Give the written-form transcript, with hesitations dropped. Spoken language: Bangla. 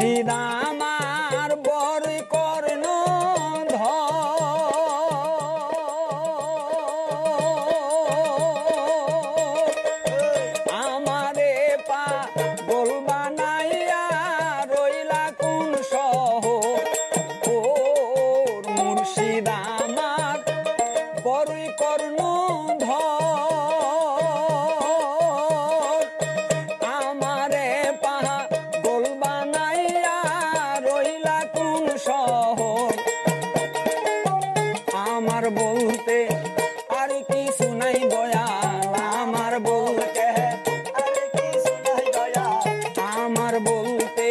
মুর্শিদ আমার বর কর্ণ আমারে পাগল বানাইয়া রইলা কোন শহর ও মুর্শিদ আমার বরই কর্ণ আমারে পাগল বানাইয়া রইলা কোন শহর আমার বলতে আর কিছু নাই দয়াল আমার বলতে আর কিছু নাই দয়াল আমার বলতে